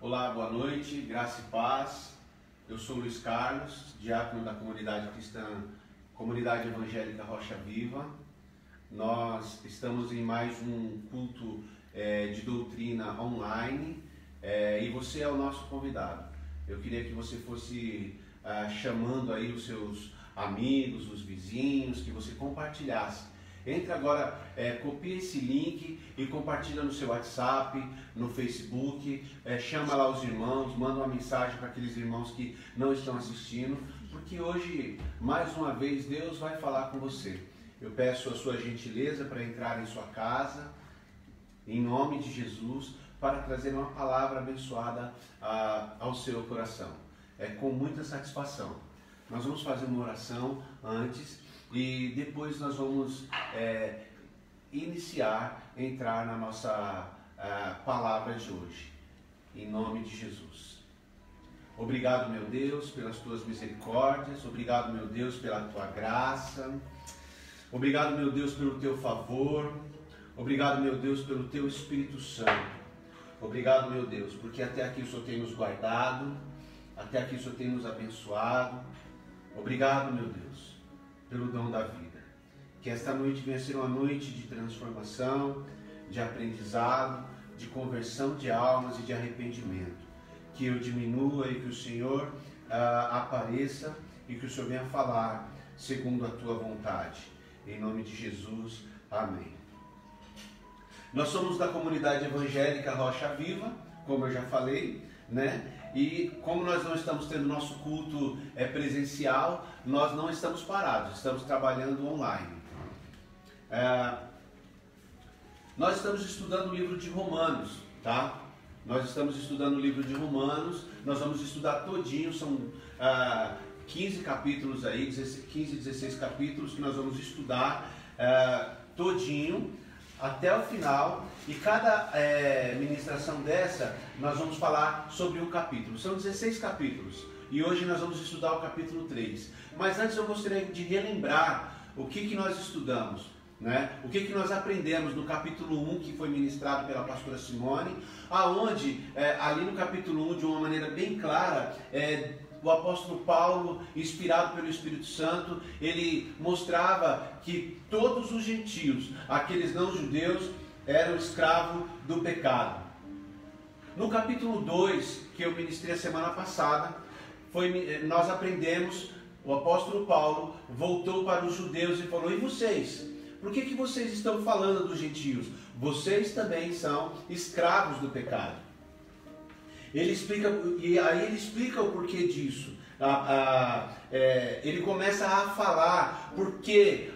Olá, boa noite, graça e paz. Eu sou Luiz Carlos, diácono da comunidade cristã, Comunidade Evangélica Rocha Viva. Nós estamos em mais um culto de doutrina online e você é o nosso convidado. Eu queria que você fosse chamando aí os seus amigos, os vizinhos, que você compartilhasse. Entre agora, copia esse link e compartilha no seu WhatsApp, no Facebook, chama lá os irmãos, manda uma mensagem para aqueles irmãos que não estão assistindo, porque hoje, mais uma vez, Deus vai falar com você. Eu peço a sua gentileza para entrar em sua casa, em nome de Jesus, para trazer uma palavra abençoada ao seu coração. Com muita satisfação. Nós vamos fazer uma oração antes e depois nós vamos entrar na nossa palavra de hoje. Em nome de Jesus. Obrigado, meu Deus, pelas tuas misericórdias. Obrigado, meu Deus, pela tua graça. Obrigado, meu Deus, pelo teu favor. Obrigado, meu Deus, pelo teu Espírito Santo. Obrigado, meu Deus, porque até aqui o Senhor tem nos guardado, até aqui o Senhor tem nos abençoado. Obrigado, meu Deus, pelo dom da vida. Que esta noite venha ser uma noite de transformação, de aprendizado, de conversão de almas e de arrependimento. Que eu diminua e que o Senhor apareça e que o Senhor venha falar segundo a tua vontade. Em nome de Jesus, amém. Nós somos da comunidade evangélica Rocha Viva, como eu já falei, né? E como nós não estamos tendo nosso culto presencial, nós não estamos parados, estamos trabalhando online. Nós estamos estudando o livro de Romanos, tá? Nós estamos estudando o livro de Romanos, nós vamos estudar todinho, são 15 capítulos aí, 15, 16 capítulos que nós vamos estudar todinho até o final, e cada ministração dessa nós vamos falar sobre um capítulo. São 16 capítulos e hoje nós vamos estudar o capítulo 3. Mas antes eu gostaria de relembrar o que nós estudamos, né? O que nós aprendemos no capítulo 1, que foi ministrado pela pastora Simone, aonde ali no capítulo 1, de uma maneira bem clara, o apóstolo Paulo, inspirado pelo Espírito Santo, ele mostrava que todos os gentios, aqueles não judeus, eram escravos do pecado. No capítulo 2, que eu ministrei a semana passada, nós aprendemos, o apóstolo Paulo voltou para os judeus e falou: e vocês? Por que vocês estão falando dos gentios? Vocês também são escravos do pecado. Ele explica, e aí ele explica o porquê disso. Ele começa a falar por que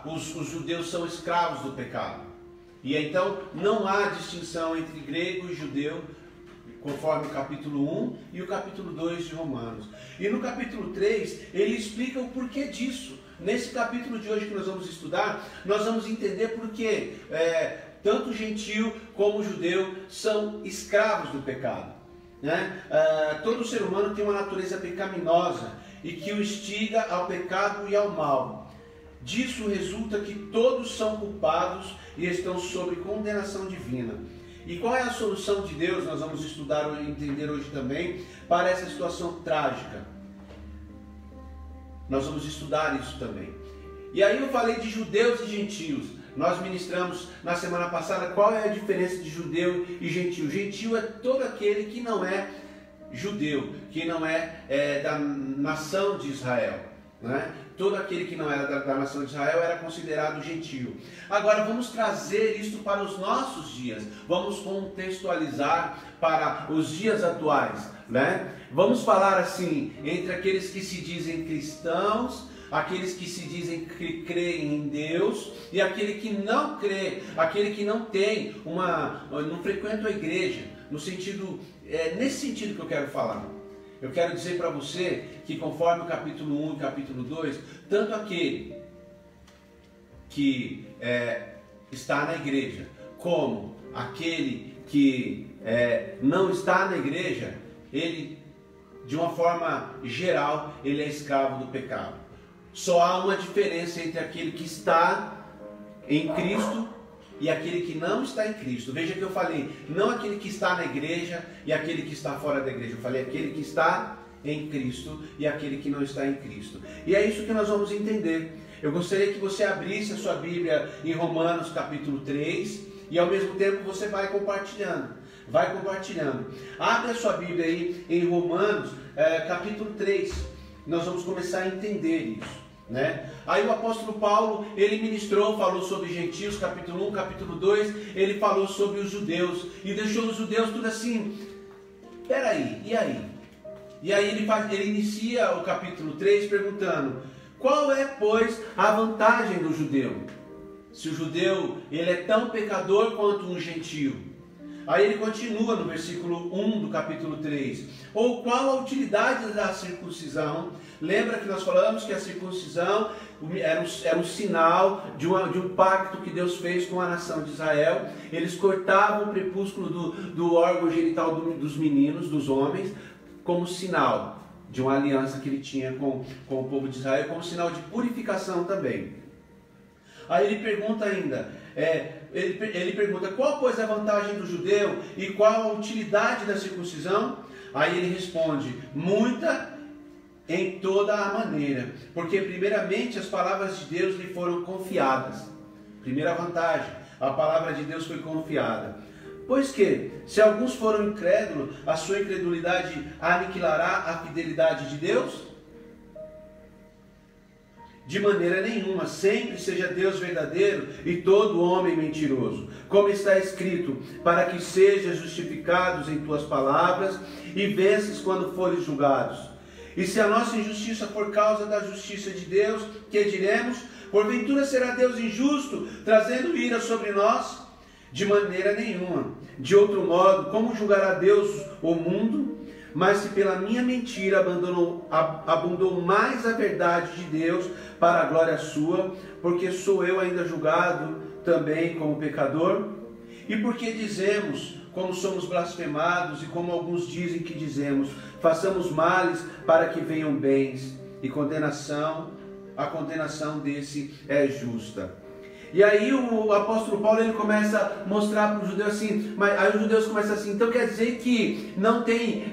os judeus são escravos do pecado. E então não há distinção entre grego e judeu, conforme o capítulo 1 e o capítulo 2 de Romanos. E no capítulo 3 ele explica o porquê disso. Nesse capítulo de hoje que nós vamos estudar, nós vamos entender por que tanto gentio como judeu são escravos do pecado, né? Todo ser humano tem uma natureza pecaminosa e que o instiga ao pecado e ao mal. Disso resulta que todos são culpados e estão sob condenação divina. E qual é a solução de Deus? Nós vamos estudar e entender hoje também para essa situação trágica. Nós vamos estudar isso também. E aí eu falei de judeus e gentios. Nós ministramos na semana passada qual é a diferença de judeu e gentio. Gentio é todo aquele que não é judeu, que não é da nação de Israel, né? Todo aquele que não era da nação de Israel era considerado gentio. Agora vamos trazer isso para os nossos dias. Vamos contextualizar para os dias atuais, né? Vamos falar assim, entre aqueles que se dizem cristãos, aqueles que se dizem que creem em Deus e aquele que não crê, aquele que não tem não frequenta a igreja, no sentido, nesse sentido que eu quero falar. Eu quero dizer para você que conforme o capítulo 1 e capítulo 2, tanto aquele que está na igreja, como aquele que não está na igreja, ele, de uma forma geral, ele é escravo do pecado. Só há uma diferença entre aquele que está em Cristo e aquele que não está em Cristo. Veja que eu falei, não aquele que está na igreja e aquele que está fora da igreja. Eu falei aquele que está em Cristo e aquele que não está em Cristo. E é isso que nós vamos entender. Eu gostaria que você abrisse a sua Bíblia em Romanos capítulo 3 e ao mesmo tempo você vai compartilhando. Vai compartilhando. Abre a sua Bíblia aí em Romanos capítulo 3. Nós vamos começar a entender isso, né? Aí o apóstolo Paulo, ele ministrou, falou sobre gentios, capítulo 1, capítulo 2, ele falou sobre os judeus e deixou os judeus tudo assim, peraí, e aí? E aí ele inicia o capítulo 3 perguntando, qual é, pois, a vantagem do judeu? Se o judeu, ele é tão pecador quanto um gentio. Aí ele continua no versículo 1 do capítulo 3. Ou qual a utilidade da circuncisão? Lembra que nós falamos que a circuncisão era um sinal de um pacto que Deus fez com a nação de Israel. Eles cortavam o prepúsculo do órgão genital dos meninos, dos homens, como sinal de uma aliança que ele tinha com o povo de Israel, como sinal de purificação também. Aí ele pergunta ainda, ele pergunta, qual pois é a vantagem do judeu e qual a utilidade da circuncisão? Aí ele responde, muita em toda a maneira, porque primeiramente as palavras de Deus lhe foram confiadas. Primeira vantagem, a palavra de Deus foi confiada. Pois que, se alguns foram incrédulos, a sua incredulidade aniquilará a fidelidade de Deus? De maneira nenhuma, sempre seja Deus verdadeiro e todo homem mentiroso. Como está escrito, para que sejas justificados em tuas palavras e vences quando fores julgados. E se a nossa injustiça for causa da justiça de Deus, que diremos? Porventura será Deus injusto, trazendo ira sobre nós? De maneira nenhuma. De outro modo, como julgará Deus o mundo? Mas se pela minha mentira abundou mais a verdade de Deus para a glória sua, porque sou eu ainda julgado também como pecador? E porque dizemos, como somos blasfemados, e como alguns dizem que dizemos, façamos males para que venham bens, e a condenação desse é justa. E aí o apóstolo Paulo ele começa a mostrar para os judeus assim, aí os judeus começam assim, então quer dizer que não tem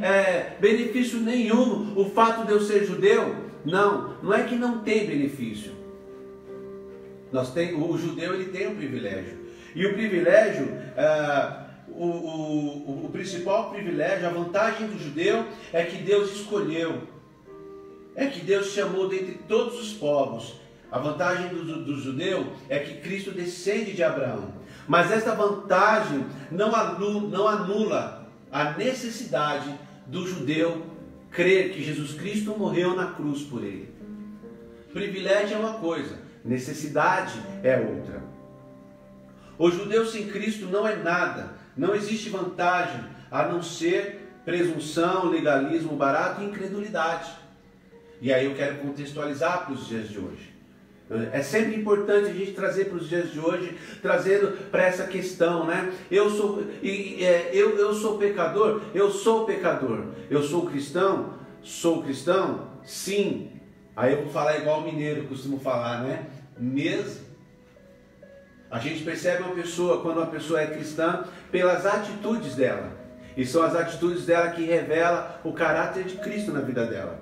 benefício nenhum o fato de eu ser judeu? Não, não é que não tem benefício. O judeu ele tem um privilégio. E o privilégio, o principal privilégio, a vantagem do judeu é que Deus escolheu, é que Deus chamou dentre todos os povos. A vantagem do judeu é que Cristo descende de Abraão. Mas esta vantagem não anula a necessidade do judeu crer que Jesus Cristo morreu na cruz por ele. Privilégio é uma coisa, necessidade é outra. O judeu sem Cristo não é nada. Não existe vantagem a não ser presunção, legalismo barato e incredulidade. E aí eu quero contextualizar para os dias de hoje. É sempre importante a gente trazer para os dias de hoje, trazendo para essa questão, né? Eu sou pecador? Eu sou pecador. Eu sou cristão? Sou cristão? Sim. Aí eu vou falar igual o mineiro costumo falar, né? Mesmo. A gente percebe uma pessoa, quando uma pessoa é cristã, pelas atitudes dela. E são as atitudes dela que revelam o caráter de Cristo na vida dela.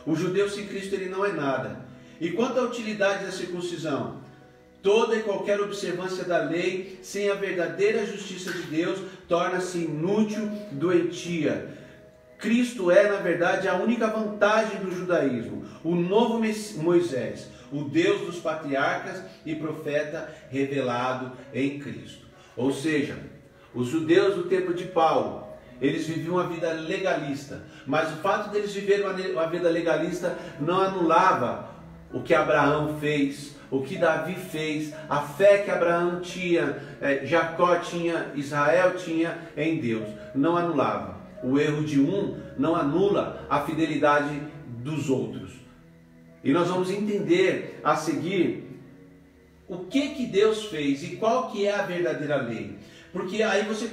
O judeu sem Cristo ele não é nada. E quanto à utilidade da circuncisão? Toda e qualquer observância da lei, sem a verdadeira justiça de Deus, torna-se inútil, doentia. Cristo é, na verdade, a única vantagem do judaísmo. O novo Moisés, o Deus dos patriarcas e profeta revelado em Cristo. Ou seja, os judeus do tempo de Paulo, eles viviam uma vida legalista. Mas o fato deles viverem uma vida legalista não anulava o que Abraão fez, o que Davi fez, a fé que Abraão tinha, Jacó tinha, Israel tinha em Deus. Não anulava. O erro de um não anula a fidelidade dos outros. E nós vamos entender a seguir o que Deus fez e qual que é a verdadeira lei. Porque aí você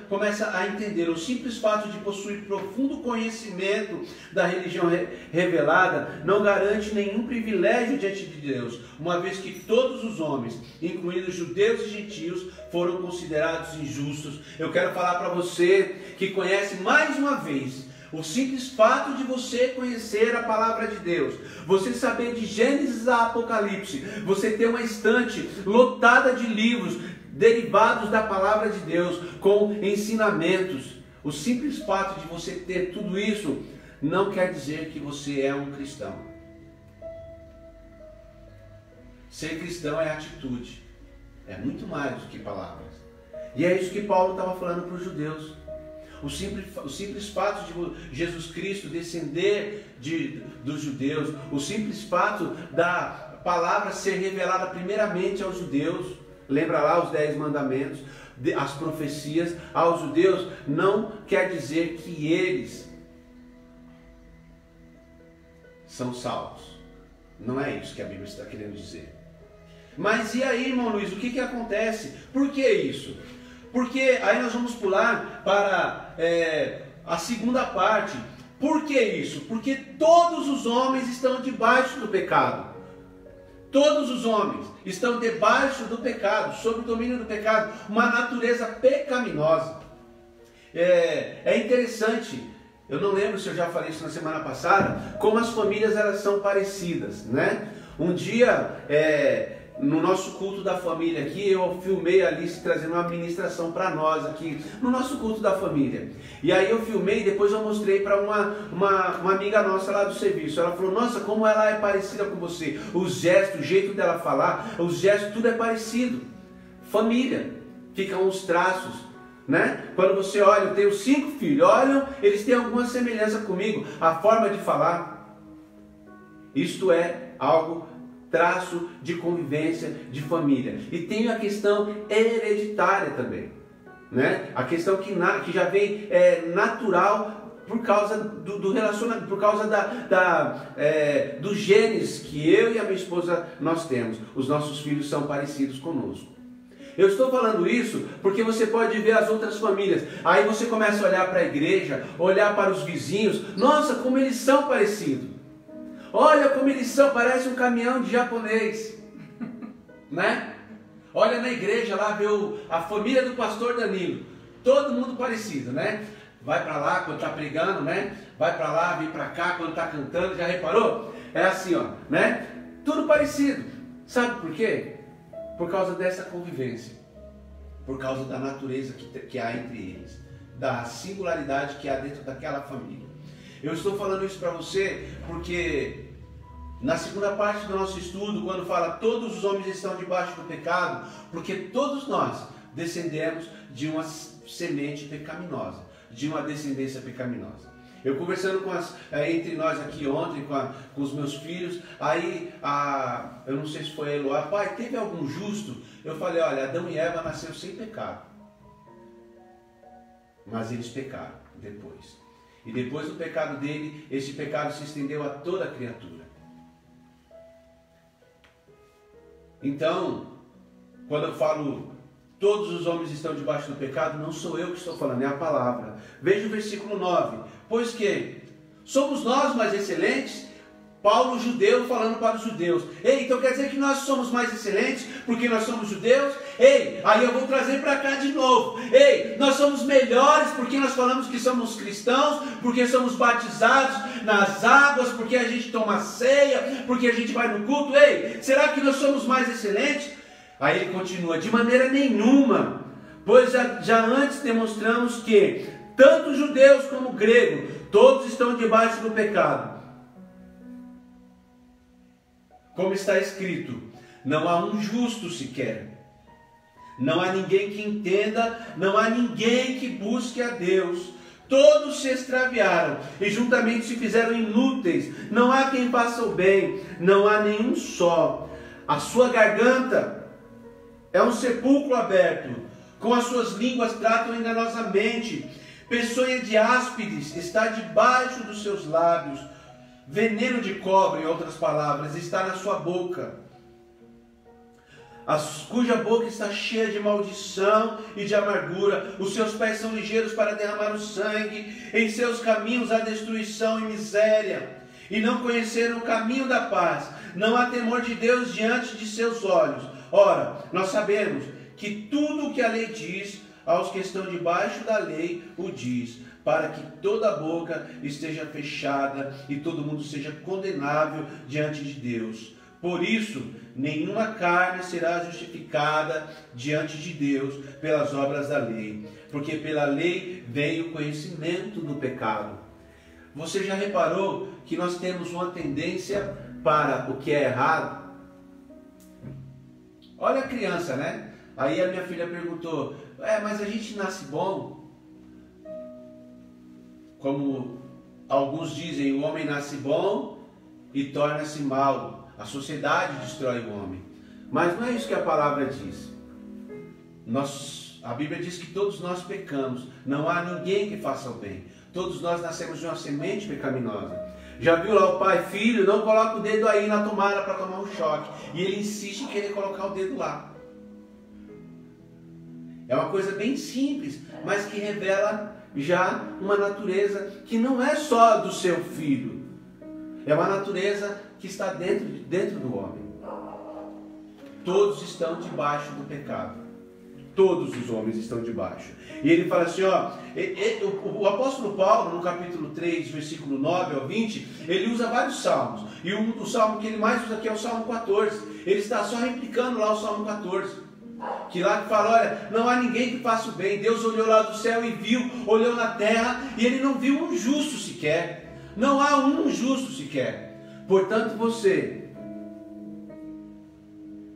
começa a entender o simples fato de possuir profundo conhecimento da religião revelada não garante nenhum privilégio diante de Deus, uma vez que todos os homens, incluindo judeus e gentios, foram considerados injustos. Eu quero falar para você que conhece mais uma vez o simples fato de você conhecer a palavra de Deus, você saber de Gênesis a Apocalipse, você ter uma estante lotada de livros derivados da palavra de Deus, com ensinamentos. O simples fato de você ter tudo isso não quer dizer que você é um cristão. Ser cristão é atitude, é muito mais do que palavras. E é isso que Paulo estava falando para os judeus. O simples fato de Jesus Cristo descender dos judeus, o simples fato da palavra ser revelada primeiramente aos judeus, lembra lá os 10 mandamentos, as profecias aos judeus, não quer dizer que eles são salvos. Não é isso que a Bíblia está querendo dizer. Mas e aí, irmão Luiz, o que acontece? Por que isso? Porque aí nós vamos pular para a segunda parte. Por que isso? Porque todos os homens estão debaixo do pecado. Todos os homens estão debaixo do pecado, sob o domínio do pecado, uma natureza pecaminosa. É interessante, eu não lembro se eu já falei isso na semana passada, como as famílias elas são parecidas, né? Um dia, no nosso culto da família aqui, eu filmei a Alice trazendo uma ministração para nós aqui, no nosso culto da família. E aí eu filmei e depois eu mostrei para uma amiga nossa lá do serviço. Ela falou, nossa, como ela é parecida com você. Os gestos, o jeito dela falar, os gestos, tudo é parecido. Família, ficam os traços, né? Quando você olha, eu tenho 5 filhos, olham, eles têm alguma semelhança comigo. A forma de falar, isto é algo traço de convivência de família. E tem a questão hereditária também, né? A questão que já vem natural por causa do relacionamento, por causa dos genes que eu e a minha esposa nós temos. Os nossos filhos são parecidos conosco. Eu estou falando isso porque você pode ver as outras famílias. Aí você começa a olhar para a igreja, olhar para os vizinhos. Nossa, como eles são parecidos. Olha como eles são, parece um caminhão de japonês, né? Olha na igreja lá, vê a família do pastor Danilo, todo mundo parecido, né? Vai para lá quando está pregando, né? Vai para lá, vem para cá quando está cantando, já reparou? É assim, ó, né? Tudo parecido. Sabe por quê? Por causa dessa convivência, por causa da natureza que há entre eles, da singularidade que há dentro daquela família. Eu estou falando isso para você porque na segunda parte do nosso estudo, quando fala todos os homens estão debaixo do pecado, porque todos nós descendemos de uma semente pecaminosa, de uma descendência pecaminosa. Eu conversando entre nós aqui ontem com os meus filhos, aí eu não sei se foi a Eloá, pai, teve algum justo? Eu falei, olha, Adão e Eva nasceram sem pecado, mas eles pecaram depois. E depois do pecado dele, esse pecado se estendeu a toda a criatura. Então, quando eu falo todos os homens estão debaixo do pecado, não sou eu que estou falando, é a palavra. Veja o versículo 9. Pois que somos nós mais excelentes? Paulo, judeu, falando para os judeus. Ei, então quer dizer que nós somos mais excelentes porque nós somos judeus? Ei, aí eu vou trazer para cá de novo. Ei, nós somos melhores porque nós falamos que somos cristãos, porque somos batizados nas águas, porque a gente toma ceia, porque a gente vai no culto. Ei, será que nós somos mais excelentes? Aí ele continua, de maneira nenhuma, pois já antes demonstramos que tanto judeus como gregos, todos estão debaixo do pecado. Como está escrito, não há um justo sequer. Não há ninguém que entenda, não há ninguém que busque a Deus. Todos se extraviaram e juntamente se fizeram inúteis. Não há quem faça o bem, não há nenhum só. A sua garganta é um sepulcro aberto, com as suas línguas tratam enganosamente. Peçonha de áspides está debaixo dos seus lábios. Veneno de cobra, em outras palavras, está na sua boca. cuja boca está cheia de maldição e de amargura, os seus pés são ligeiros para derramar o sangue, em seus caminhos há destruição e miséria, e não conheceram o caminho da paz, não há temor de Deus diante de seus olhos. Ora, nós sabemos que tudo o que a lei diz, aos que estão debaixo da lei o diz, para que toda a boca esteja fechada e todo mundo seja condenável diante de Deus. Por isso, nenhuma carne será justificada diante de Deus pelas obras da lei, porque pela lei veio o conhecimento do pecado. Você já reparou que nós temos uma tendência para o que é errado? Olha a criança, né? Aí a minha filha perguntou, mas a gente nasce bom? Como alguns dizem, o homem nasce bom e torna-se mau. A sociedade destrói o homem. Mas não é isso que a palavra diz. A Bíblia diz que todos nós pecamos. Não há ninguém que faça o bem. Todos nós nascemos de uma semente pecaminosa. Já viu lá o pai, filho, não coloca o dedo aí na tomada para tomar um choque. E ele insiste em querer colocar o dedo lá. É uma coisa bem simples, mas que revela já uma natureza que não é só do seu filho. É uma natureza que está dentro do homem. Todos estão debaixo do pecado. Todos os homens estão debaixo. E ele fala assim, o apóstolo Paulo, no capítulo 3, versículo 9 ao 20, ele usa vários salmos. E o salmo que ele mais usa aqui é o Salmo 14. Ele está só replicando lá o Salmo 14. Que lá fala, olha, não há ninguém que faça o bem. Deus olhou lá do céu e viu, olhou na terra e ele não viu um justo sequer. Não há um justo sequer. Portanto,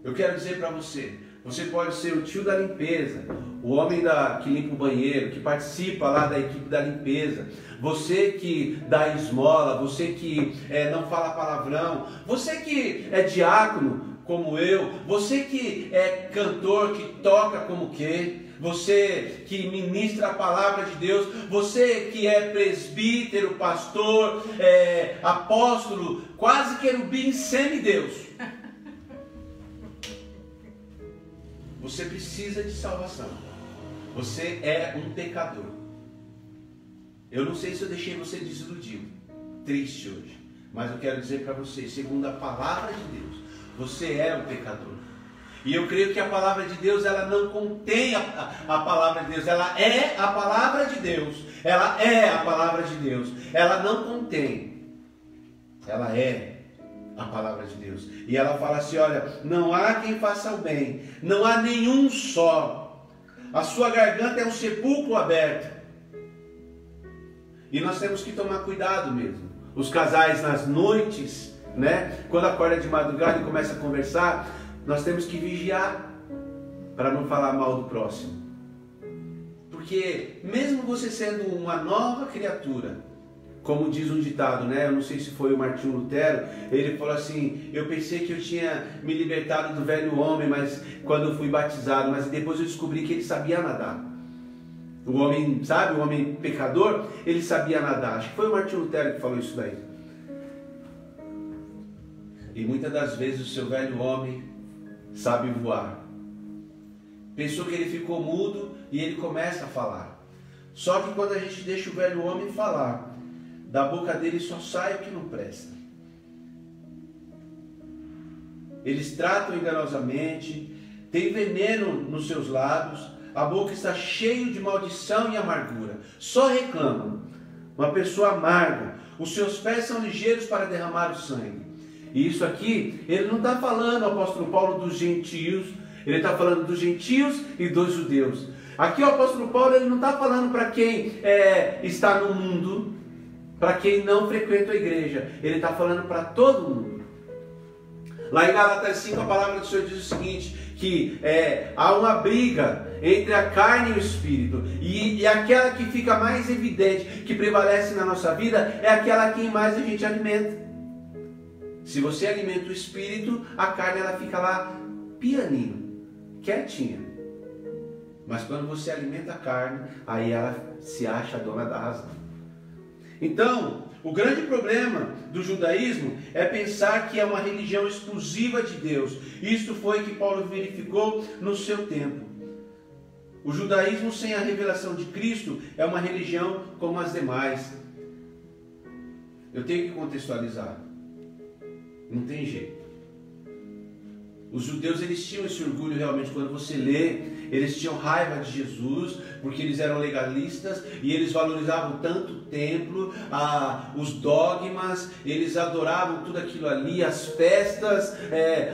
eu quero dizer para você, você pode ser o tio da limpeza, o homem que limpa o banheiro, que participa lá da equipe da limpeza, você que dá esmola, você que não fala palavrão, você que é diácono como eu, você que é cantor, que toca como que, você que ministra a palavra de Deus, você que é presbítero, pastor, apóstolo, quase querubim, semideus. Você precisa de salvação. Você é um pecador. Eu não sei se eu deixei você desiludido, triste hoje, mas eu quero dizer para você, segundo a palavra de Deus, você é um pecador. E eu creio que a palavra de Deus, ela não contém a palavra de Deus, ela é a palavra de Deus. Ela é a palavra de Deus. Ela não contém. Ela é a palavra de Deus. E ela fala assim, olha, não há quem faça o bem, não há nenhum só. A sua garganta é um sepulcro aberto. E nós temos que tomar cuidado mesmo. Os casais nas noites, né? Quando acorda de madrugada e começa a conversar, nós temos que vigiar para não falar mal do próximo. Porque mesmo você sendo uma nova criatura, como diz um ditado, né? Eu não sei se foi o Martinho Lutero, ele falou assim, eu pensei que eu tinha me libertado do velho homem, mas quando eu fui batizado, mas depois eu descobri que ele sabia nadar. O homem, sabe, o homem pecador, ele sabia nadar. Acho que foi o Martinho Lutero que falou isso daí. E muitas das vezes o seu velho homem sabe voar. Pensou que ele ficou mudo e ele começa a falar. Só que quando a gente deixa o velho homem falar, da boca dele só sai o que não presta. Eles tratam enganosamente, tem veneno nos seus lábios, a boca está cheia de maldição e amargura. Só reclamam. Uma pessoa amarga. Os seus pés são ligeiros para derramar o sangue. E isso aqui, ele não está falando, o apóstolo Paulo, dos gentios. Ele está falando dos gentios e dos judeus. Aqui o apóstolo Paulo, ele não está falando para quem está no mundo, para quem não frequenta a igreja. Ele está falando para todo mundo. Lá em Gálatas 5, a palavra do Senhor diz o seguinte, que há uma briga entre a carne e o espírito, e aquela que fica mais evidente, que prevalece na nossa vida, é aquela que mais a gente alimenta. Se você alimenta o espírito, a carne ela fica lá pianinho, quietinha. Mas quando você alimenta a carne, aí ela se acha a dona da razão. Então, o grande problema do judaísmo é pensar que é uma religião exclusiva de Deus. Isto foi que Paulo verificou no seu tempo. O judaísmo sem a revelação de Cristo é uma religião como as demais. Eu tenho que contextualizar. Não tem jeito. Os judeus, eles tinham esse orgulho realmente. Quando você lê, eles tinham raiva de Jesus, porque eles eram legalistas e eles valorizavam tanto o templo, os dogmas, eles adoravam tudo aquilo ali, as festas,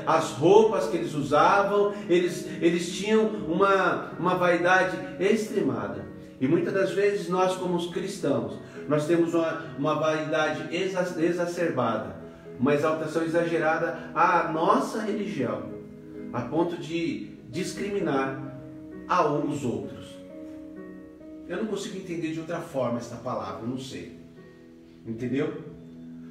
as roupas que eles usavam, eles tinham uma vaidade extremada. E muitas das vezes nós, como os cristãos, nós temos uma vaidade exacerbada, uma exaltação exagerada à nossa religião, a ponto de discriminar os outros. Eu não consigo entender de outra forma esta palavra, eu não sei. Entendeu?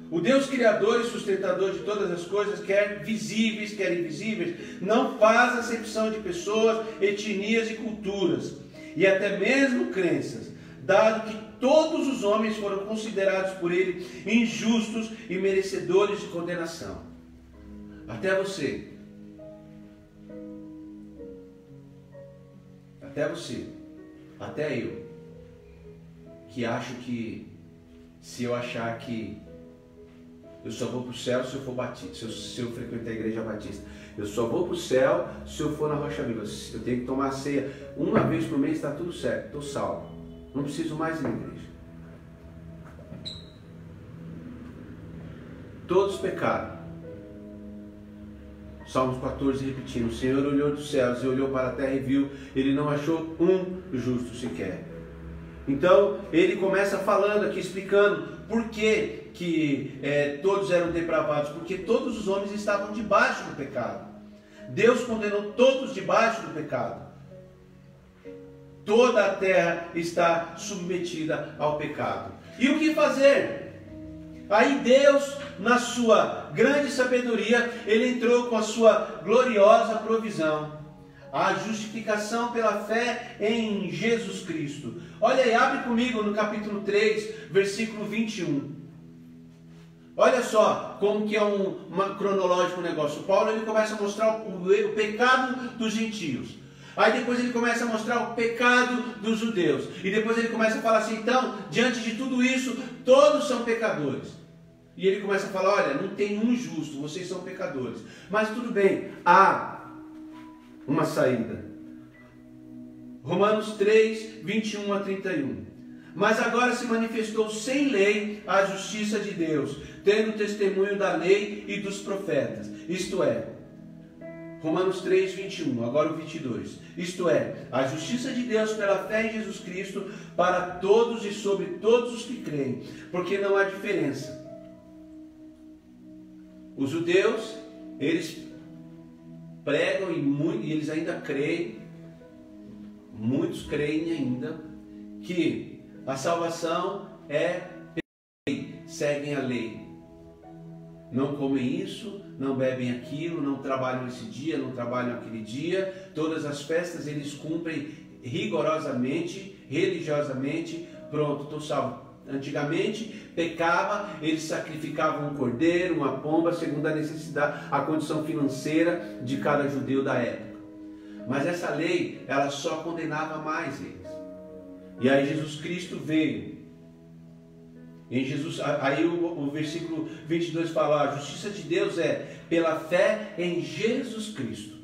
O Deus Criador e sustentador de todas as coisas, quer visíveis, quer invisíveis, não faz acepção de pessoas, etnias e culturas, e até mesmo crenças, dado que todos os homens foram considerados por Ele injustos e merecedores de condenação. Até você. Até eu, que acho que, se eu achar que eu só vou para o céu se eu for batista, se eu frequentar a igreja batista, eu só vou para o céu se eu for na Rocha Viva, eu tenho que tomar a ceia uma vez por mês, está tudo certo, estou salvo, não preciso mais ir na igreja. Todos pecaram. Salmos 14 repetindo: o Senhor olhou dos céus e olhou para a terra e viu, Ele não achou um justo sequer. Então ele começa falando aqui, explicando por que todos eram depravados, porque todos os homens estavam debaixo do pecado. Deus condenou todos debaixo do pecado. Toda a terra está submetida ao pecado. E o que fazer? Aí Deus, na sua grande sabedoria, Ele entrou com a sua gloriosa provisão, a justificação pela fé em Jesus Cristo. Olha aí, abre comigo no capítulo 3, versículo 21. Olha só como que é um cronológico negócio. Paulo, ele começa a mostrar o pecado dos gentios. Aí depois ele começa a mostrar o pecado dos judeus. E depois ele começa a falar assim: então, diante de tudo isso, todos são pecadores. E ele começa a falar: olha, não tem um justo, vocês são pecadores. Mas tudo bem, há uma saída. Romanos 3, 21 a 31. Mas agora se manifestou sem lei a justiça de Deus, tendo testemunho da lei e dos profetas. Isto é, Romanos 3, 21, agora o 22. Isto é, a justiça de Deus pela fé em Jesus Cristo para todos e sobre todos os que creem, porque não há diferença. Os judeus, eles pregam e eles ainda creem, muitos creem ainda, que a salvação é pela lei, seguem a lei. Não comem isso, não bebem aquilo, não trabalham esse dia, não trabalham aquele dia. Todas as festas eles cumprem rigorosamente, religiosamente. Pronto, estou salvo. Antigamente pecava, eles sacrificavam um cordeiro, uma pomba, segundo a necessidade, a condição financeira de cada judeu da época. Mas essa lei, ela só condenava mais eles. E aí Jesus Cristo veio. Em Jesus, aí o versículo 22 fala: a justiça de Deus é pela fé em Jesus Cristo.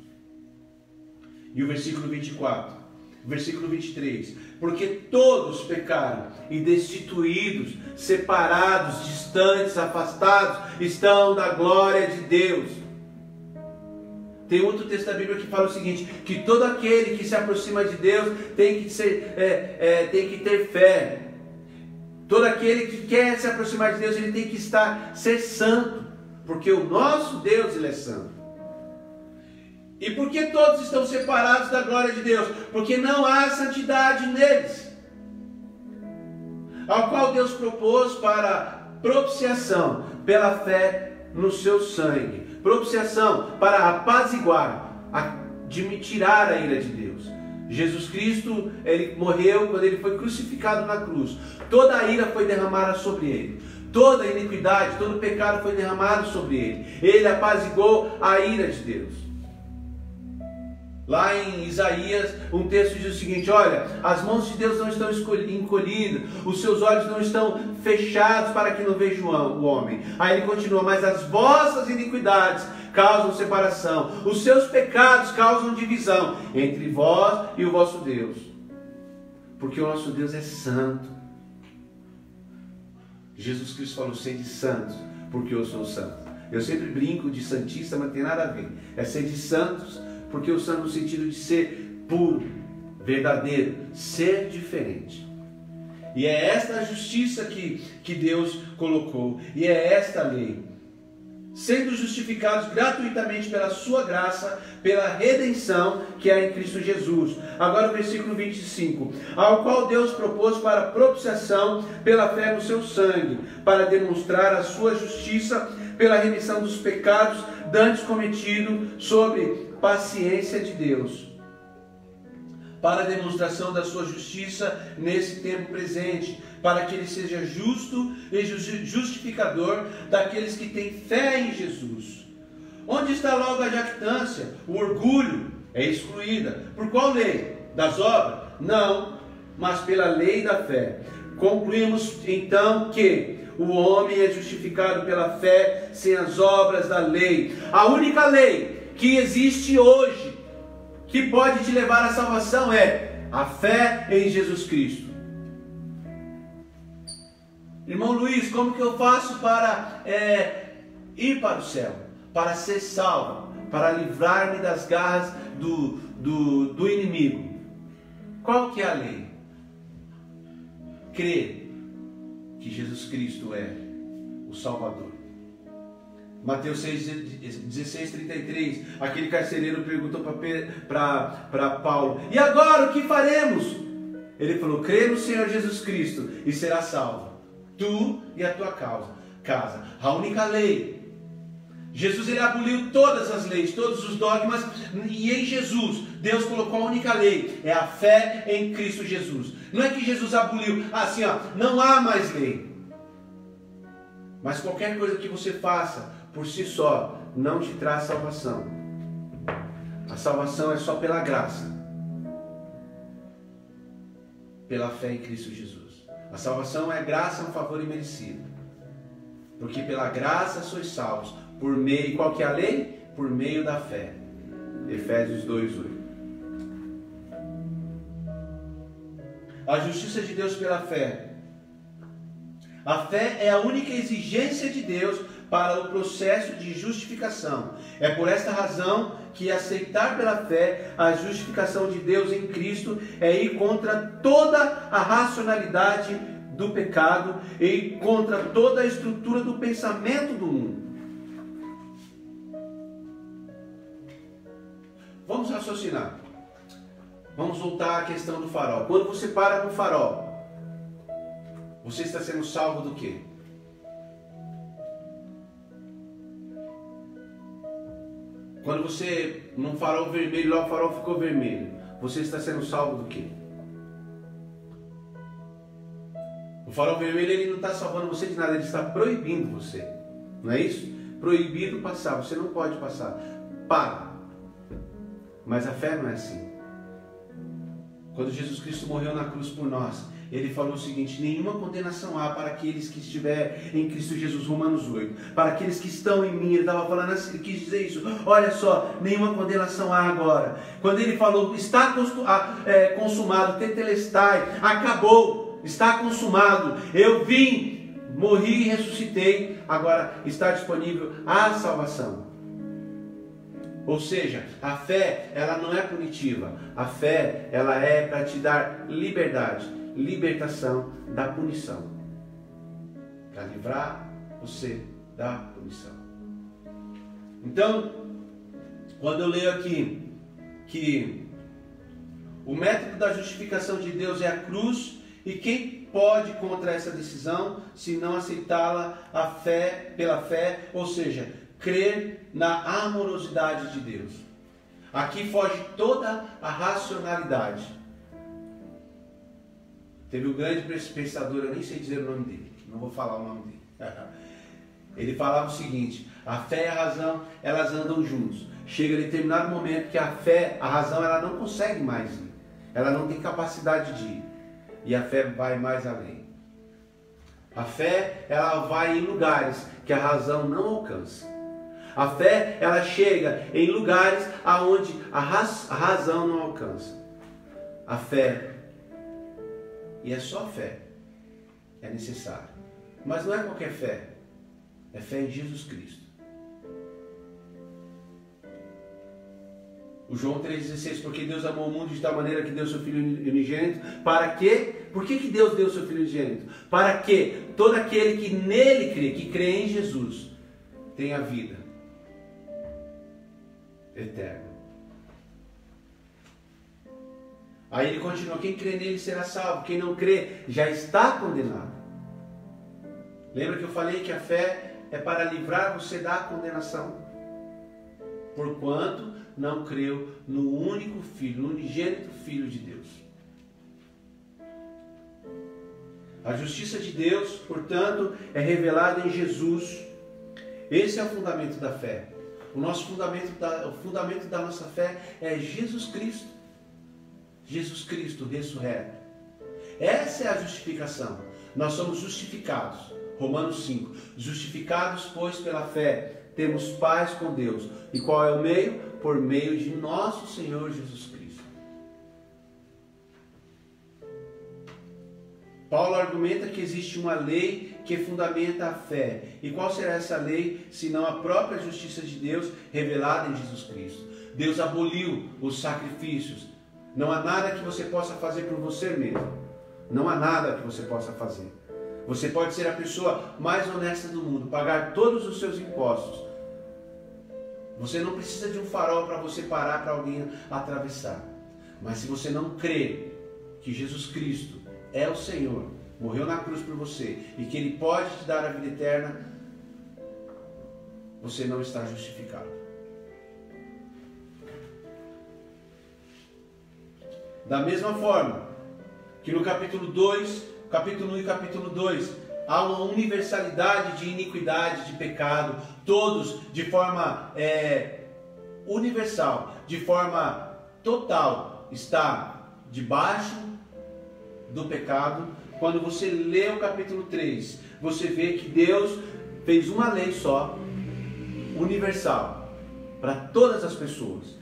E o versículo 24, versículo 23: porque todos pecaram e destituídos, separados, distantes, afastados, estão da glória de Deus. Tem outro texto da Bíblia que fala o seguinte: que todo aquele que se aproxima de Deus tem que ter fé. Todo aquele que quer se aproximar de Deus, ele tem que ser santo, porque o nosso Deus, ele é santo. E por que todos estão separados da glória de Deus? Porque não há santidade neles, ao qual Deus propôs para propiciação pela fé no seu sangue. Propiciação para apaziguar, tirar a ira de Deus. Jesus Cristo, ele morreu quando ele foi crucificado na cruz. Toda a ira foi derramada sobre ele. Toda a iniquidade, todo o pecado foi derramado sobre ele. Ele apaziguou a ira de Deus. Lá em Isaías, um texto diz o seguinte: olha, as mãos de Deus não estão encolhidas, os seus olhos não estão fechados para que não veja o homem. Aí ele continua: mas as vossas iniquidades causam separação, os seus pecados causam divisão entre vós e o vosso Deus. Porque o nosso Deus é santo. Jesus Cristo falou: sede santos, porque eu sou santo. Eu sempre brinco de santista, mas não tem nada a ver. É ser de santos, porque o santo no sentido de ser puro, verdadeiro, ser diferente. E é esta a justiça que Deus colocou. E é esta a lei. Sendo justificados gratuitamente pela sua graça, pela redenção que é em Cristo Jesus. Agora o versículo 25. Ao qual Deus propôs para propiciação pela fé no seu sangue, para demonstrar a sua justiça pela remissão dos pecados dantes cometidos sobre paciência de Deus, para a demonstração da sua justiça nesse tempo presente, para que ele seja justo e justificador daqueles que têm fé em Jesus. Onde está logo a jactância? O orgulho é excluída. Por qual lei? Das obras? Não, mas pela lei da fé. Concluímos então que o homem é justificado pela fé sem as obras da lei. A única lei que existe hoje, que pode te levar à salvação, é a fé em Jesus Cristo. Irmão Luiz, como que eu faço para ir para o céu? Para ser salvo, para livrar-me das garras do inimigo. Qual que é a lei? Crer que Jesus Cristo é o Salvador. Mateus 16:33, aquele carcereiro perguntou para Paulo: e agora o que faremos? Ele falou: crê no Senhor Jesus Cristo e será salvo, tu e a tua casa. A única lei. Jesus, ele aboliu todas as leis, todos os dogmas, e em Jesus Deus colocou a única lei, é a fé em Cristo Jesus. Não é que Jesus aboliu assim, não há mais lei. Mas qualquer coisa que você faça por si só não te traz salvação. A salvação é só pela graça, pela fé em Cristo Jesus. A salvação é graça, um favor imerecido, porque pela graça sois salvos por meio, qual que é a lei? Por meio da fé. Efésios 2:8. A justiça de Deus pela fé. A fé é a única exigência de Deus para o processo de justificação. É por esta razão que aceitar pela fé a justificação de Deus em Cristo é ir contra toda a racionalidade do pecado e contra toda a estrutura do pensamento do mundo. Vamos raciocinar. Vamos voltar à questão do farol. Quando você para no farol, você está sendo salvo do quê? Quando você, num farol vermelho, lá o farol ficou vermelho, você está sendo salvo do quê? O farol vermelho, ele não está salvando você de nada, ele está proibindo você. Não é isso? Proibido passar, você não pode passar. Para. Mas a fé não é assim. Quando Jesus Cristo morreu na cruz por nós, ele falou o seguinte: nenhuma condenação há para aqueles que estiverem em Cristo Jesus, Romanos 8. Para aqueles que estão em mim, ele estava falando assim, ele quis dizer isso. Olha só, nenhuma condenação há agora. Quando ele falou, está consumado, tetelestai, acabou, está consumado, eu vim, morri e ressuscitei, agora está disponível a salvação. Ou seja, a fé, ela não é punitiva. A fé, ela é para te dar liberdade, libertação da punição, para livrar você da punição. Então, quando eu leio aqui que o método da justificação de Deus é a cruz, e quem pode contra essa decisão se não aceitá-la a fé, pela fé, ou seja, crer na amorosidade de Deus. Aqui foge toda a racionalidade. Teve um grande pensador, eu nem sei dizer o nome dele, não vou falar o nome dele. Ele falava o seguinte: a fé e a razão, elas andam juntos. Chega a determinado momento que a fé, a razão, ela não consegue mais ir. Ela não tem capacidade de ir. E a fé vai mais além. A fé, ela vai em lugares que a razão não alcança. A fé, ela chega em lugares aonde a razão não alcança. A fé, e é só fé, é necessário. Mas não é qualquer fé. É fé em Jesus Cristo. O João 3,16, porque Deus amou o mundo de tal maneira que deu seu Filho unigênito, para quê? Por que Deus deu seu Filho unigênito? Para que todo aquele que nele crê, que crê em Jesus, tenha vida eterna. Aí ele continua: quem crê nele será salvo, quem não crê já está condenado. Lembra que eu falei que a fé é para livrar você da condenação? Porquanto não creu no único Filho, no unigênito Filho de Deus. A justiça de Deus, portanto, é revelada em Jesus. Esse é o fundamento da fé. O fundamento da nossa fé é Jesus Cristo. Jesus Cristo ressurreto. Essa é a justificação. Nós somos justificados. Romanos 5. Justificados, pois, pela fé, temos paz com Deus. E qual é o meio? Por meio de nosso Senhor Jesus Cristo. Paulo argumenta que existe uma lei que fundamenta a fé. E qual será essa lei, senão a própria justiça de Deus revelada em Jesus Cristo? Deus aboliu os sacrifícios. Não há nada que você possa fazer por você mesmo. Não há nada que você possa fazer. Você pode ser a pessoa mais honesta do mundo, pagar todos os seus impostos. Você não precisa de um farol para você parar para alguém atravessar. Mas se você não crê que Jesus Cristo é o Senhor, morreu na cruz por você e que Ele pode te dar a vida eterna, você não está justificado. Da mesma forma que no capítulo 2, capítulo 1 e capítulo 2, há uma universalidade de iniquidade, de pecado, todos de forma universal, de forma total, está debaixo do pecado. Quando você lê o capítulo 3, você vê que Deus fez uma lei só, universal, para todas as pessoas.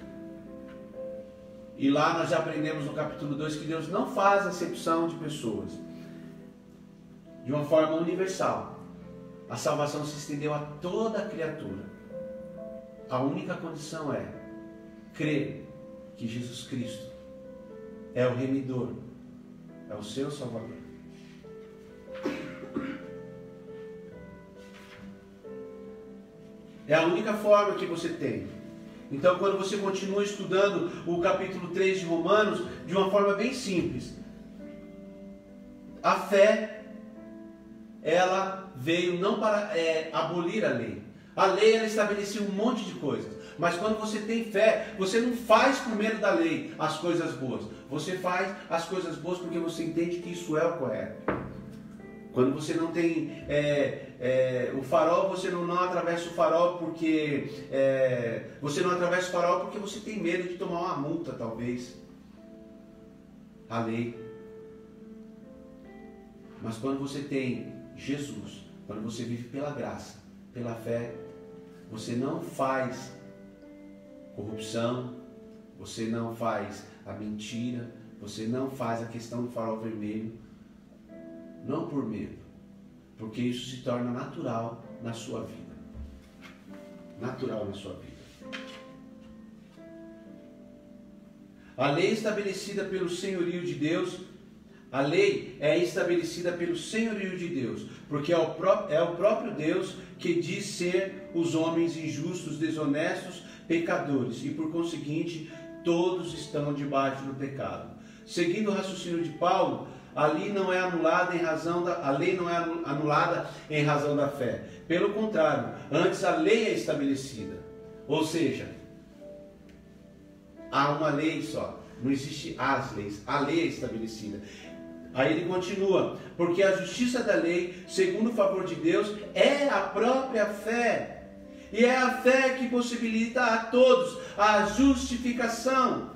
E lá nós já aprendemos no capítulo 2 que Deus não faz acepção de pessoas. De uma forma universal. A salvação se estendeu a toda a criatura. A única condição é crer que Jesus Cristo é o remidor, é o seu Salvador. É a única forma que você tem. Então, quando você continua estudando o capítulo 3 de Romanos, de uma forma bem simples, a fé, ela veio não para abolir a lei. A lei, ela estabelecia um monte de coisas. Mas quando você tem fé, você não faz por medo da lei as coisas boas. Você faz as coisas boas porque você entende que isso é o correto. Quando você não tem o farol, você não atravessa o farol porque... você não atravessa o farol porque você tem medo de tomar uma multa, talvez. A lei. Mas quando você tem Jesus, quando você vive pela graça, pela fé, você não faz corrupção, você não faz a mentira, você não faz a questão do farol vermelho, não por medo, porque isso se torna natural na sua vida. Natural na sua vida. A lei estabelecida pelo senhorio de Deus, a lei é estabelecida pelo senhorio de Deus, porque é o próprio Deus que diz ser os homens injustos, desonestos, pecadores, e por conseguinte, todos estão debaixo do pecado. Seguindo o raciocínio de Paulo, a lei não é anulada em razão da fé. Pelo contrário, antes a lei é estabelecida. Ou seja, há uma lei só. Não existe as leis. A lei é estabelecida. Aí ele continua, porque a justiça da lei, segundo o favor de Deus, é a própria fé. E é a fé que possibilita a todos a justificação.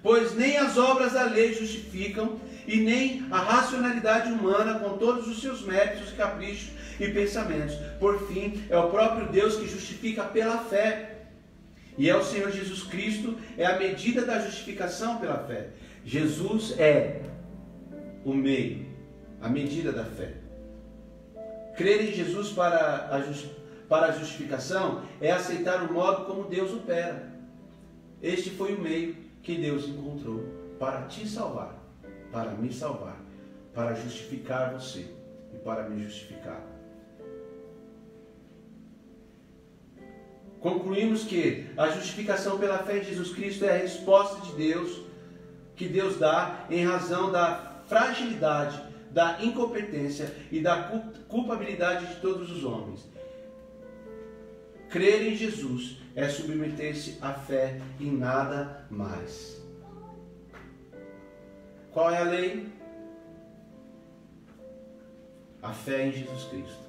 Pois nem as obras da lei justificam, e nem a racionalidade humana com todos os seus méritos, caprichos e pensamentos. Por fim, é o próprio Deus que justifica pela fé. E é o Senhor Jesus Cristo, é a medida da justificação pela fé. Jesus é o meio, a medida da fé. Crer em Jesus para a justificação é aceitar o modo como Deus opera. Este foi o meio que Deus encontrou para te salvar, para me salvar, para justificar você e para me justificar. Concluímos que a justificação pela fé em Jesus Cristo é a resposta de Deus, que Deus dá em razão da fragilidade, da incompetência e da culpabilidade de todos os homens. Crer em Jesus é submeter-se à fé e nada mais. Qual é a lei? A fé em Jesus Cristo,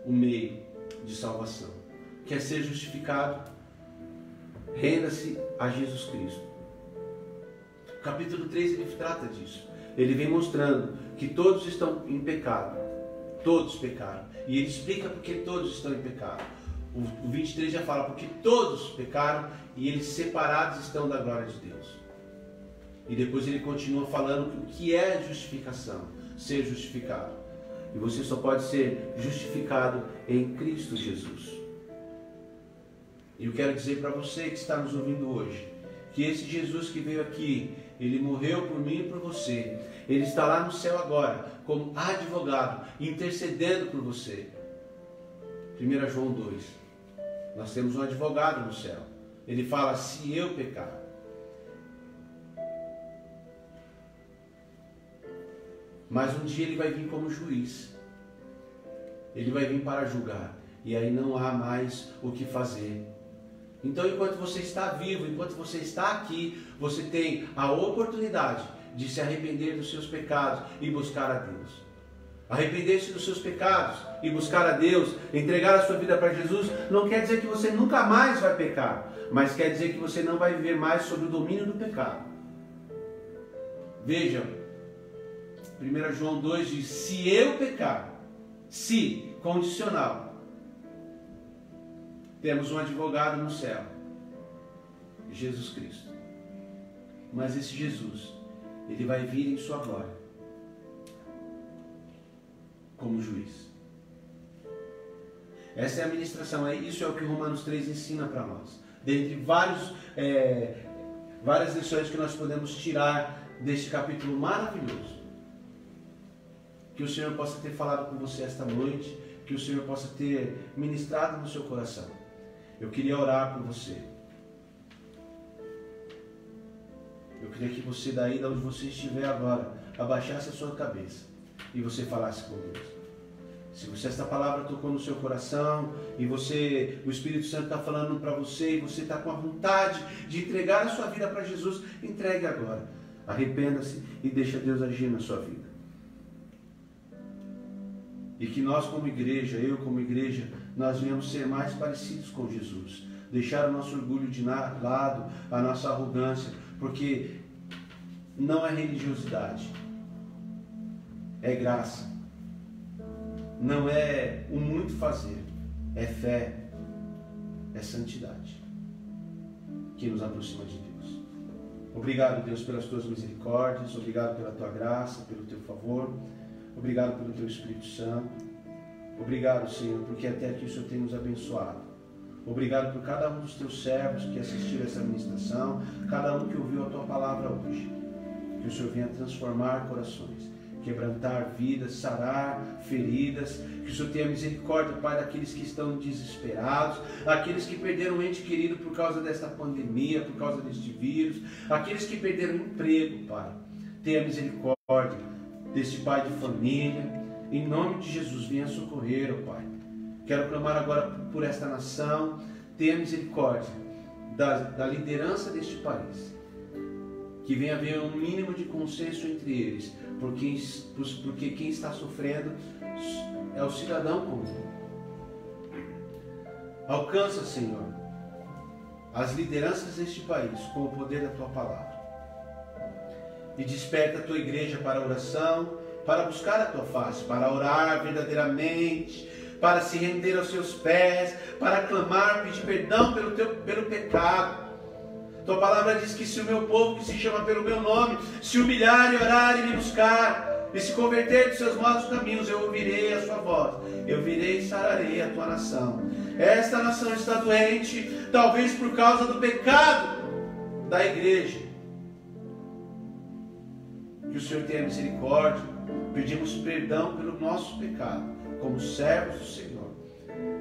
o meio de salvação. Quer ser justificado? Renda-se a Jesus Cristo. O capítulo 3 ele trata disso. Ele vem mostrando que todos estão em pecado. Todos pecaram. E ele explica porque todos estão em pecado. O 23 já fala porque todos pecaram e eles separados estão da glória de Deus. E depois ele continua falando o que é justificação, ser justificado. E você só pode ser justificado em Cristo Jesus. E eu quero dizer para você que está nos ouvindo hoje, que esse Jesus que veio aqui, ele morreu por mim e por você. Ele está lá no céu agora, como advogado, intercedendo por você. 1 João 2. Nós temos um advogado no céu. Ele fala, se eu pecar. Mas um dia ele vai vir como juiz. Ele vai vir para julgar. E aí não há mais o que fazer. Então, enquanto você está vivo, enquanto você está aqui, você tem a oportunidade de se arrepender dos seus pecados e buscar a Deus. Arrepender-se dos seus pecados e buscar a Deus, entregar a sua vida para Jesus, não quer dizer que você nunca mais vai pecar, mas quer dizer que você não vai viver mais sob o domínio do pecado. Vejam, 1 João 2 diz, se eu pecar, se, condicional, temos um advogado no céu, Jesus Cristo. Mas esse Jesus, ele vai vir em sua glória, como juiz. Essa é a ministração, isso é o que Romanos 3 ensina para nós. Dentre várias lições que nós podemos tirar deste capítulo maravilhoso. Que o Senhor possa ter falado com você esta noite, que o Senhor possa ter ministrado no seu coração. Eu queria orar por você. Eu queria que você daí, de onde você estiver agora, abaixasse a sua cabeça e você falasse com Deus. Se esta palavra tocou no seu coração e o Espírito Santo está falando para você e você está com a vontade de entregar a sua vida para Jesus, entregue agora. Arrependa-se e deixa Deus agir na sua vida. E que nós como igreja, eu como igreja, nós venhamos ser mais parecidos com Jesus. Deixar o nosso orgulho de lado, a nossa arrogância, porque não é religiosidade, é graça. Não é o muito fazer, é fé, é santidade que nos aproxima de Deus. Obrigado, Deus, pelas tuas misericórdias, obrigado pela tua graça, pelo teu favor. Obrigado pelo teu Espírito Santo. Obrigado, Senhor, porque até aqui o Senhor tem nos abençoado. Obrigado por cada um dos teus servos que assistiram essa ministração, cada um que ouviu a tua palavra hoje. Que o Senhor venha transformar corações, quebrantar vidas, sarar feridas. Que o Senhor tenha misericórdia, Pai, daqueles que estão desesperados, aqueles que perderam um ente querido por causa desta pandemia, por causa deste vírus, aqueles que perderam emprego, Pai. Tenha misericórdia deste pai de família, em nome de Jesus, venha socorrer, ó Pai. Quero clamar agora por esta nação, tenha misericórdia da liderança deste país. Que venha haver um mínimo de consenso entre eles, porque quem está sofrendo é o cidadão comum. Alcança, Senhor, as lideranças deste país com o poder da Tua palavra. E desperta a Tua igreja para a oração, para buscar a Tua face, para orar verdadeiramente, para se render aos Seus pés, para clamar, pedir perdão pelo pecado. Tua palavra diz que se o meu povo, que se chama pelo meu nome, se humilhar e orar e me buscar, e se converter dos seus maus caminhos, eu ouvirei a sua voz, eu virei e sararei a tua nação. Esta nação está doente, talvez por causa do pecado da igreja. Que o Senhor tenha misericórdia. Pedimos perdão pelo nosso pecado, como servos do Senhor.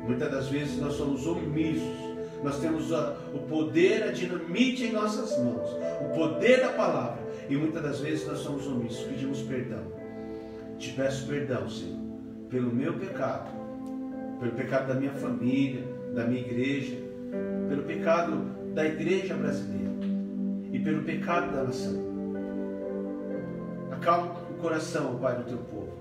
Muitas das vezes nós somos omissos. Nós temos o poder, a dinamite em nossas mãos, o poder da palavra, e muitas das vezes nós somos omissos. Pedimos perdão. Te peço perdão, Senhor, pelo meu pecado, pelo pecado da minha família, da minha igreja, pelo pecado da igreja brasileira e pelo pecado da nação. Acalma o coração, Pai, do teu povo.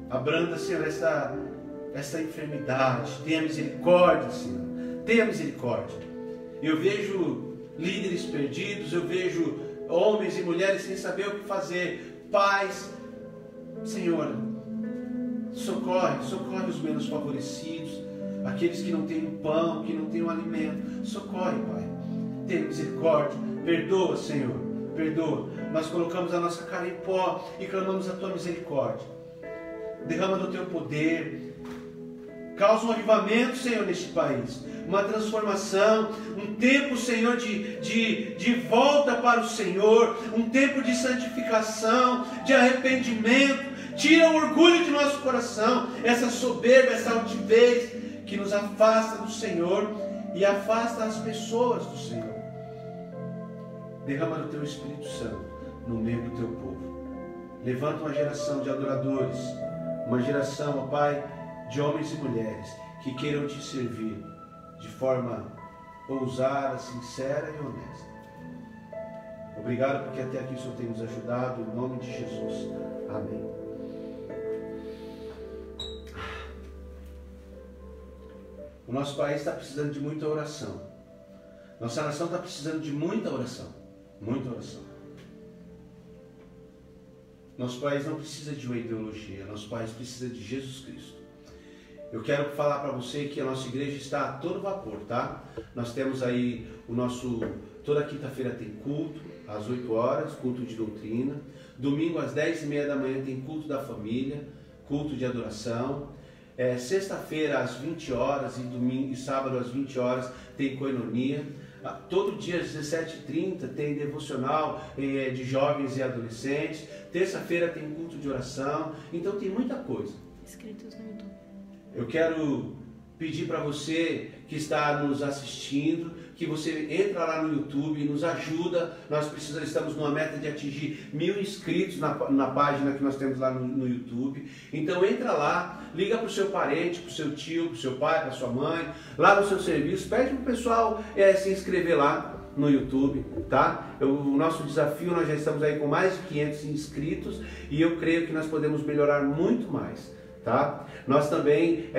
Abranda, Senhor, esta enfermidade. Tenha misericórdia, Senhor. Tenha misericórdia. Eu vejo líderes perdidos, eu vejo homens e mulheres sem saber o que fazer. Pais, Senhor, socorre os menos favorecidos, aqueles que não têm um pão, que não têm um alimento. Socorre, Pai. Tenha misericórdia. Perdoa, Senhor. Perdoa. Nós colocamos a nossa cara em pó e clamamos a tua misericórdia. Derrama do teu poder. Causa um avivamento, Senhor, neste país. Uma transformação. Um tempo, Senhor, de volta para o Senhor. Um tempo de santificação, de arrependimento. Tira o orgulho de nosso coração. Essa soberba, essa altivez que nos afasta do Senhor e afasta as pessoas do Senhor. Derrama do teu Espírito Santo no meio do teu povo. Levanta uma geração de adoradores. Uma geração, ó Pai, de homens e mulheres que queiram te servir de forma ousada, sincera e honesta. Obrigado porque até aqui o Senhor tem nos ajudado, em nome de Jesus. Amém. O nosso país está precisando de muita oração. Nossa nação está precisando de muita oração. Muita oração. Nosso país não precisa de uma ideologia. Nosso país precisa de Jesus Cristo. Eu quero falar para você que a nossa igreja está a todo vapor, tá? Nós temos aí toda quinta-feira tem culto, às 8 horas, culto de doutrina. Domingo às 10h30 da manhã tem culto da família, culto de adoração. Sexta-feira às 20 horas e sábado às 20 horas tem coinonia. Todo dia às 17h30 tem devocional de jovens e adolescentes. Terça-feira tem culto de oração. Então tem muita coisa. Inscritos no YouTube. Eu quero pedir para você que está nos assistindo, que você entra lá no YouTube e nos ajuda. Nós estamos numa meta de atingir 1000 inscritos na página que nós temos lá no YouTube. Então entra lá, liga para o seu parente, para o seu tio, para o seu pai, para a sua mãe, lá no seu serviço, pede para o pessoal se inscrever lá no YouTube, tá? O nosso desafio, nós já estamos aí com mais de 500 inscritos e eu creio que nós podemos melhorar muito mais. Tá? Nós também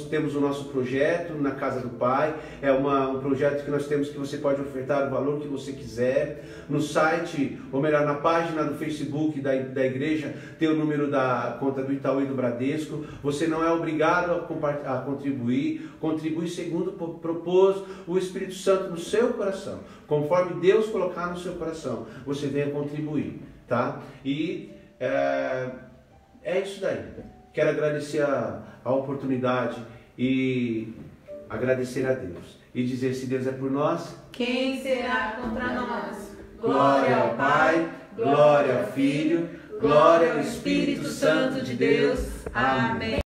temos o nosso projeto na Casa do Pai. É um projeto que nós temos que você pode ofertar o valor que você quiser. No site, ou melhor, na página do Facebook da igreja, tem o número da conta do Itaú e do Bradesco. Você não é obrigado a contribuir. Contribui segundo propôs o Espírito Santo no seu coração. Conforme Deus colocar no seu coração, você venha contribuir, tá? E é isso daí. Quero agradecer a oportunidade e agradecer a Deus. E dizer, se Deus é por nós, quem será contra nós? Glória ao Pai, glória ao Filho, glória ao Espírito Santo de Deus. Amém.